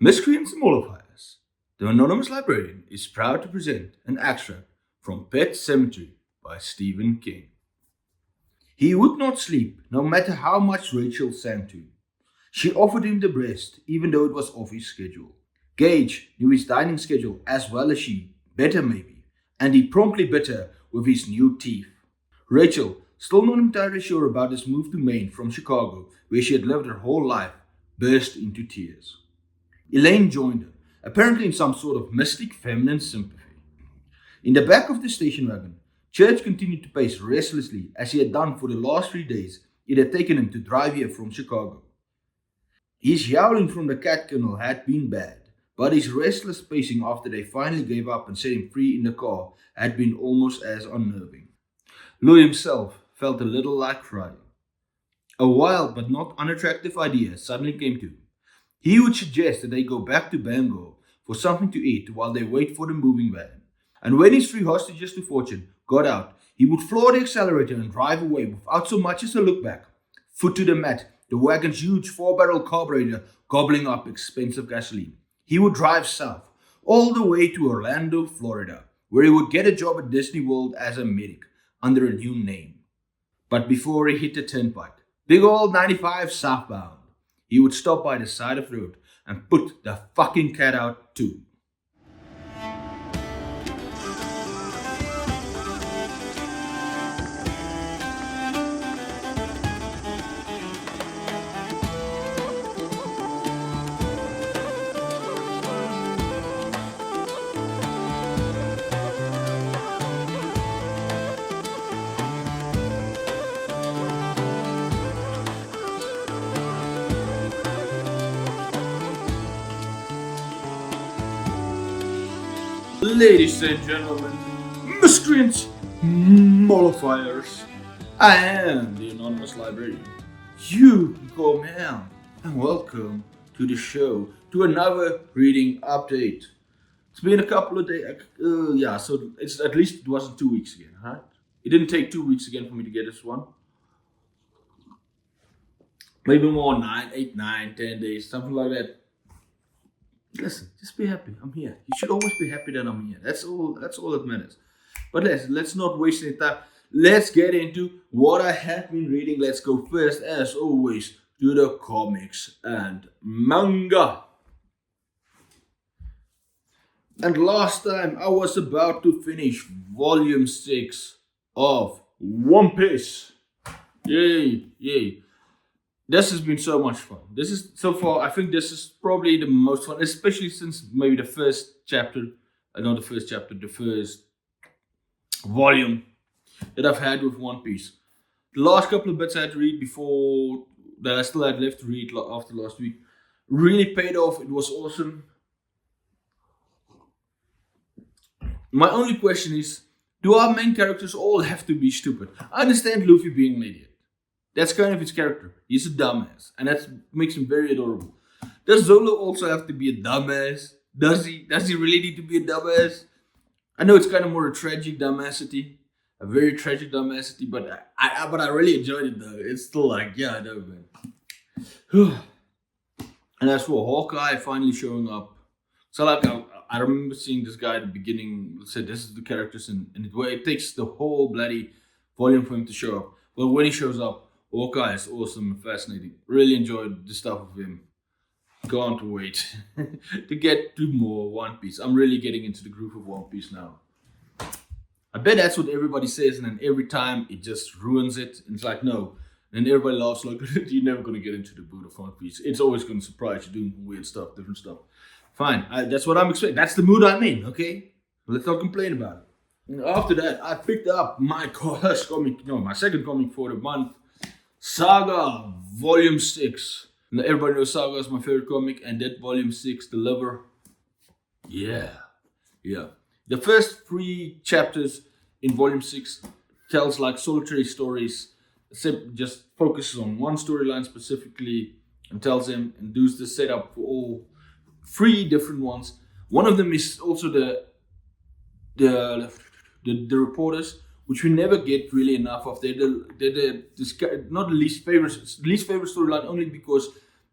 Miscreants and Mollifiers. The Anonymous Librarian is proud to present an extract from Pet Semetary by Stephen King. He would not sleep, no matter how much Rachel sang to him. She offered him the breast, even though it was off his schedule. Gage knew his dining schedule as well as she, better maybe, and he promptly bit her with his new teeth. Rachel, still not entirely sure about his move to Maine from Chicago, where she had lived her whole life, burst into tears. Elaine joined her, apparently in some sort of mystic feminine sympathy. In the back of the station wagon, Church continued to pace restlessly as he had done for the last 3 days it had taken him to drive here from Chicago. His yowling from the cat kennel had been bad, but his restless pacing after they finally gave up and set him free in the car had been almost as unnerving. Louis himself felt a little like crying. A wild but not unattractive idea suddenly came to him. He would suggest that they go back to Bangor for something to eat while they wait for the moving van. And when his 3 hostages to fortune got out, he would floor the accelerator and drive away without so much as a look back. Foot to the mat, the wagon's huge 4-barrel carburetor gobbling up expensive gasoline. He would drive south, all the way to Orlando, Florida, where he would get a job at Disney World as a medic, under a new name. But before he hit the turnpike, big old 95 southbound, he would stop by the side of the road and put the fucking cat out too. Ladies and gentlemen, miscreants, mollifiers, I am the Anonymous Librarian. You can call me Al, and welcome to the show, to another reading update. It's been a couple of days, so it's at least it wasn't 2 weeks again, right? It didn't take 2 weeks again for me to get this one. Maybe more, 9, 8, 9, 10 days, something like that. Listen, just be happy. I'm here. You should always be happy that I'm here. That's all that matters. But let's not waste any time. Let's get into what I have been reading. Let's go first, as always, to the comics and manga. And last time I was about to finish volume 6 of One Piece. Yay. This has been so much fun. This is, so far, I think this is probably the most fun, especially since maybe the first volume that I've had with One Piece. The last couple of bits I had to read before, that I still had left to read after last week, really paid off. It was awesome. My only question is, do our main characters all have to be stupid? I understand Luffy being an idiot. That's kind of his character. He's a dumbass, and that makes him very adorable. Does Zolo also have to be a dumbass? Does he really need to be a dumbass? I know it's kind of more a tragic dumbassity, a very tragic dumbassity, but I really enjoyed it though. It's still like, yeah, I know, man. And as for Hawkeye finally showing up, so like I remember seeing this guy at the beginning said this is the characters, and it takes the whole bloody volume for him to show up. Well, when he shows up, Hawkeye is awesome and fascinating. Really enjoyed the stuff of him. Can't wait to get to more One Piece. I'm really getting into the groove of One Piece now. I bet that's what everybody says, and then every time it just ruins it. And it's like, no. And then everybody laughs like, you're never going to get into the mood of One Piece. It's always going to surprise you doing weird stuff, different stuff. Fine, that's what I'm expecting. That's the mood I'm in, okay? Let's not complain about it. And after that, I picked up my second comic for the month. Saga Volume 6. Now, everybody knows Saga is my favorite comic, and that Volume 6 deliver. Yeah. The first 3 chapters in Volume 6 tells like solitary stories, just focuses on one storyline specifically, and tells him and does the setup for all 3 different ones. One of them is also the reporters, which we never get really enough of. They're not the least favorite storyline, only because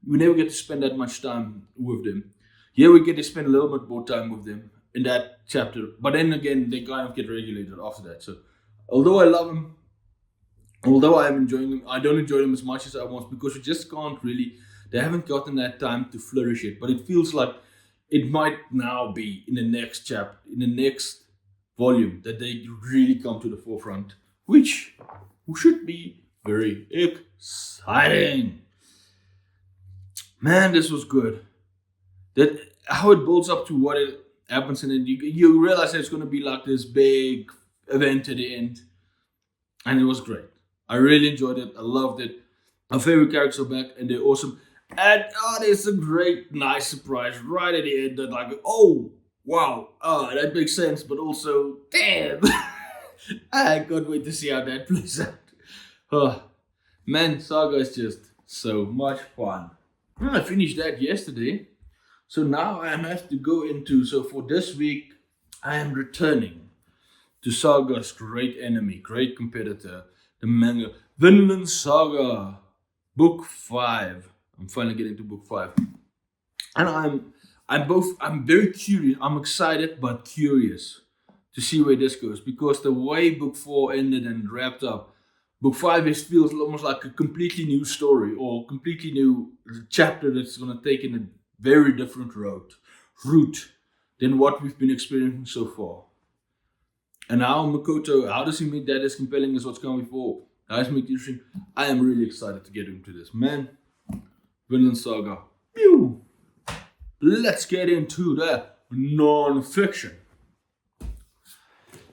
we never get to spend that much time with them. Here we get to spend a little bit more time with them in that chapter, but then again they kind of get regulated after that. So although I love them, although I'm enjoying them, I don't enjoy them as much as I want because we just can't really. They haven't gotten that time to flourish yet. But it feels like it might now be in the next chapter, in the next volume, that they really come to the forefront, which should be very exciting. Man, this was good. That how it builds up to what it happens, and then you realize that it's going to be like this big event at the end, and it was great. I really enjoyed it. I loved it. My favorite characters are back, and they're awesome. And there's a great, nice surprise right at the end that like, oh wow, that makes sense, but also damn, I can't wait to see how that plays out. Man, Saga is just so much fun. I finished that yesterday. So now I have to go into, so for this week, I am returning to Saga's great enemy, great competitor, the manga, Vinland Saga, book 5. I'm finally getting to book 5. And I'm very curious, I'm excited but curious to see where this goes, because the way book 4 ended and wrapped up, book 5 feels almost like a completely new story or completely new chapter that's going to take in a very different route than what we've been experiencing so far. And how Makoto, how does he make that as compelling as what's come before? How does he make it interesting? I am really excited to get into this. Man, Vinland Saga. Pew! Let's get into the non-fiction.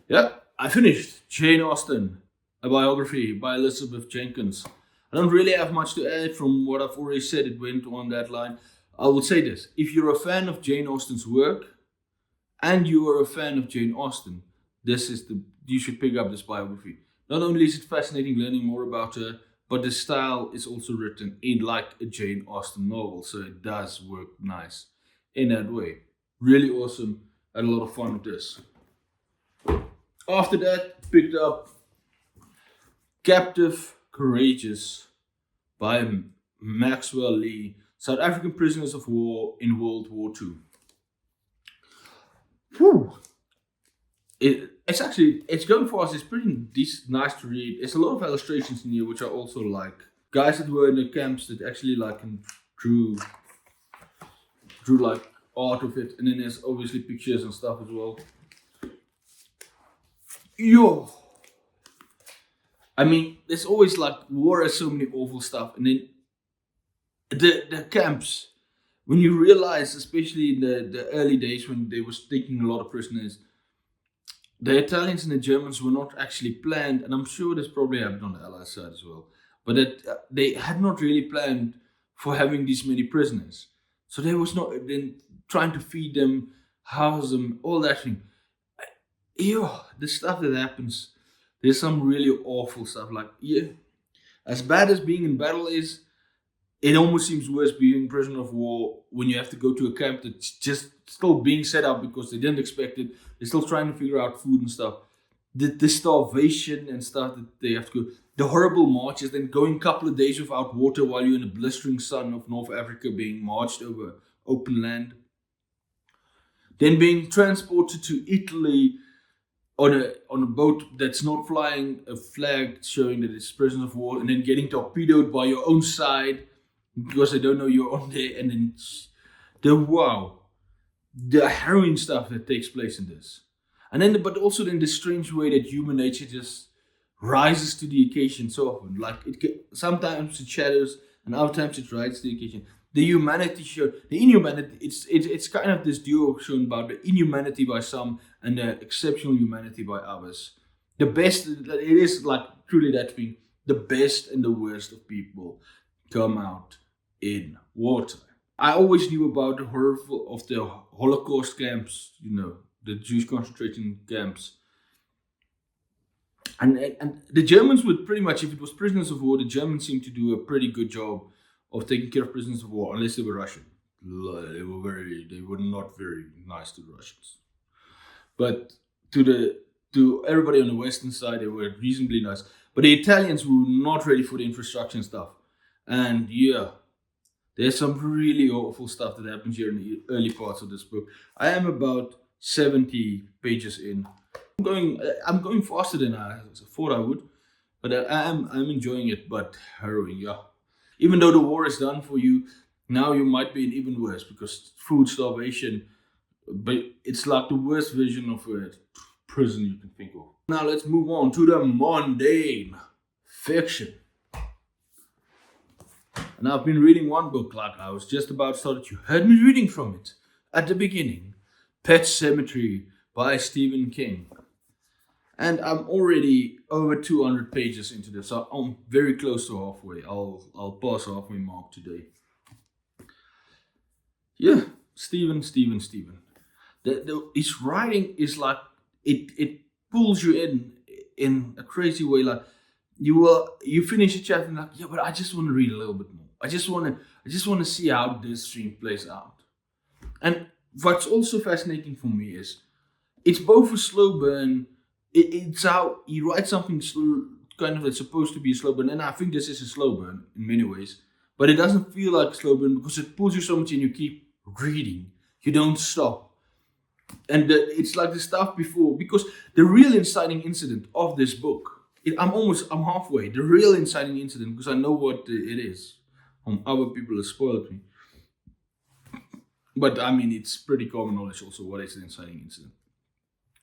Yep, I finished Jane Austen, a biography by Elizabeth Jenkins. I don't really have much to add from what I've already said. It went on that line. I will say this. If you're a fan of Jane Austen's work and you are a fan of Jane Austen, you should pick up this biography. Not only is it fascinating learning more about her, but the style is also written in like a Jane Austen novel, so it does work nice in that way. Really awesome. Had a lot of fun with this. After that, picked up Captive Courageous by Maxwell Lee, South African Prisoners of War in World War II. Whew. It's going fast. It's pretty nice to read. There's a lot of illustrations in here which I also like. Guys that were in the camps that actually like drew like art of it, and then there's obviously pictures and stuff as well. Yo, I mean, there's always like war has so many awful stuff, and then the camps, when you realize, especially in the early days when they was taking a lot of prisoners, the Italians and the Germans were not actually planned, and I'm sure this probably happened on the Allied side as well, but that they had not really planned for having these many prisoners. So there was not then trying to feed them, house them, all that thing. Ew, the stuff that happens. There's some really awful stuff. Like, yeah, as bad as being in battle is, it almost seems worse being prisoner of war when you have to go to a camp that's just still being set up because they didn't expect it. They're still trying to figure out food and stuff. The starvation and stuff that they have to go. The horrible marches, then going a couple of days without water while you're in the blistering sun of North Africa being marched over open land. Then being transported to Italy on a boat that's not flying a flag showing that it's prisoners of war, and then getting torpedoed by your own side because they don't know you're on there, and then the harrowing stuff that takes place in this, and then but also then the strange way that human nature just rises to the occasion so often. Like sometimes it shadows, and other times it rises to the occasion. The humanity show, the inhumanity. It's kind of this duo shown about the inhumanity by some and the exceptional humanity by others. The best, it is like truly that thing. The best and the worst of people come out in wartime. I always knew about the horror of the Holocaust camps, the Jewish concentration camps. And the Germans would pretty much, if it was prisoners of war, the Germans seemed to do a pretty good job of taking care of prisoners of war, unless they were Russian. They were not very nice to the Russians. But to everybody on the Western side, they were reasonably nice. But the Italians were not ready for the infrastructure and stuff. And yeah, There's some really awful stuff that happens here in the early parts of this book. I am about 70 pages in. I'm going faster than I thought I would, but I'm enjoying it. But harrowing, yeah. Even though the war is done for you, now you might be in even worse because food starvation. But it's like the worst version of a prison you can think of. Now let's move on to the Mundane Fiction. And I've been reading one book like I was just about started. You heard me reading from it at the beginning. Pet Semetary by Stephen King. And I'm already over 200 pages into this. So I'm very close to halfway. I'll pass halfway mark today. Yeah, Stephen. His writing is like it pulls you in a crazy way. Like you finish a chapter and like, yeah, but I just want to read a little bit more. I just want to see how this stream plays out. And what's also fascinating for me is it's both a slow burn. It's how he writes something slow, kind of that's supposed to be a slow burn, and I think this is a slow burn in many ways. But it doesn't feel like a slow burn because it pulls you so much and you keep reading. You don't stop. And it's like the stuff before, because the real inciting incident of this book, I'm halfway. The real inciting incident, because I know what it is. Other people have spoiled me. But I mean, it's pretty common knowledge also what is the inciting incident.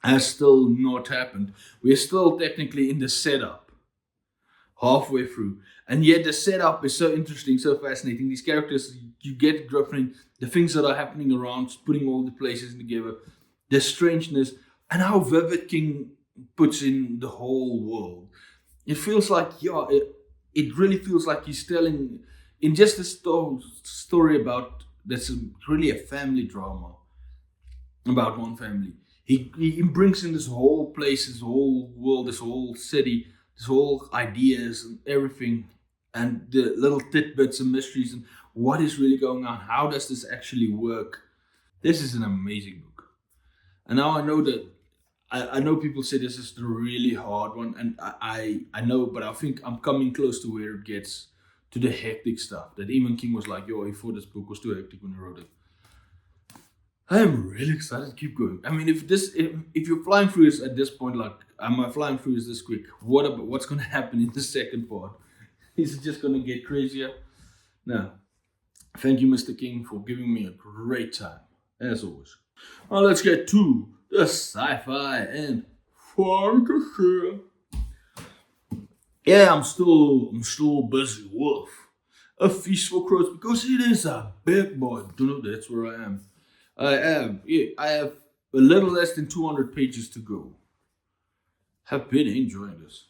Has still not happened. We're still technically in the setup, halfway through. And yet the setup is so interesting, so fascinating. These characters, you get grappling, the things that are happening around, putting all the places together, the strangeness, and how vivid King puts in the whole world. It feels like, it really feels like he's telling, in just a story about, that's really a family drama, about one family. He brings in this whole place, this whole world, this whole city, this whole ideas and everything, and the little tidbits and mysteries and what is really going on. How does this actually work? This is an amazing book. And now I know that I know people say this is the really hard one, and I know, but I think I'm coming close to where it gets to the hectic stuff. That even King was like, he thought this book was too hectic when he wrote it. I am really excited to keep going. I mean, if you're flying through this at this point, like, am I flying through this quick? What's going to happen in the second part? Is it just going to get crazier? No. Thank you, Mr. King, for giving me a great time, as always. Now let's get to the sci-fi and fantasy. Yeah, I'm still busy with A Feast for Crows because it is a big boy. That's where I am. I have a little less than 200 pages to go. Have been enjoying this.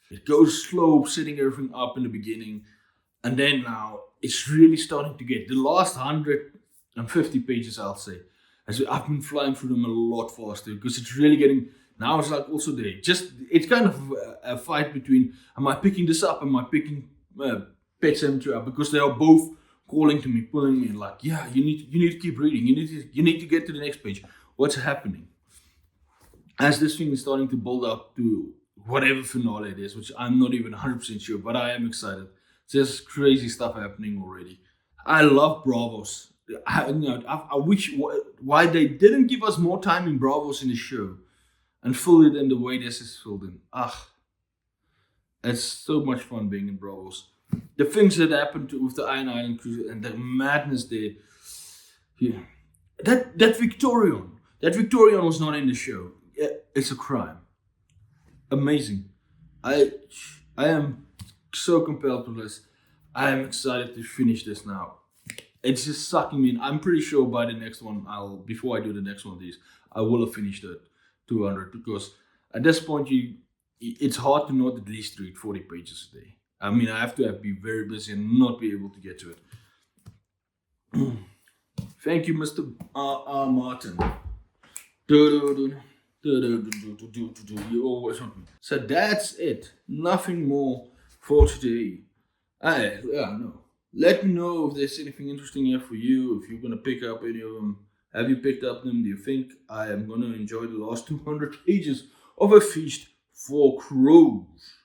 It goes slow, setting everything up in the beginning, and then now it's really starting to get the last 150 pages, I'll say. As I've been flying through them a lot faster because it's really getting. Now it's like also it's kind of a fight between, am I picking this up? Am I picking Pet Semetary up? Because they are both calling to me, pulling me, like, yeah, you need to keep reading. You need to get to the next page. What's happening? As this thing is starting to build up to whatever finale it is, which I'm not even 100% sure, but I am excited. There's crazy stuff happening already. I love Bravos. I wish why they didn't give us more time in Bravos in the show and fill it in the way this is filled in. It's so much fun being in Bravos. The things that happened with the Iron Island cruise and the madness there. Yeah. That Victorian was not in the show. It's a crime. Amazing. I am so compelled to this. I am excited to finish this now. It's just sucking me in. I'm pretty sure by the next one, before I do the next one of these, I will have finished it 200, because at this point it's hard to not at least read 40 pages a day. I mean, I have to be very busy and not be able to get to it. Thank you, Mr. Martin. You always want me. So that's it. Nothing more for today. No. Let me know if there's anything interesting here for you. If you're gonna pick up any of them. Have you picked up them? Do you think I am gonna enjoy the last 200 pages of A Feast for Crows?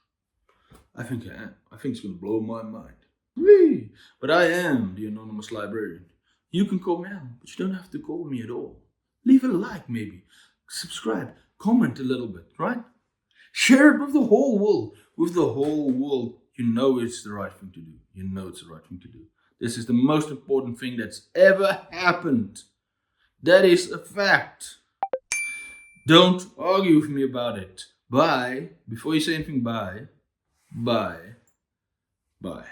I think I am. I think it's gonna blow my mind. Whee! But I am the anonymous librarian. You can call me out, but you don't have to call me at all. Leave a like, maybe. Subscribe. Comment a little bit, right? Share it with the whole world. With the whole world. You know it's the right thing to do. You know it's the right thing to do. This is the most important thing that's ever happened. That is a fact. Don't argue with me about it. Bye. Before you say anything, bye. Bye. Bye.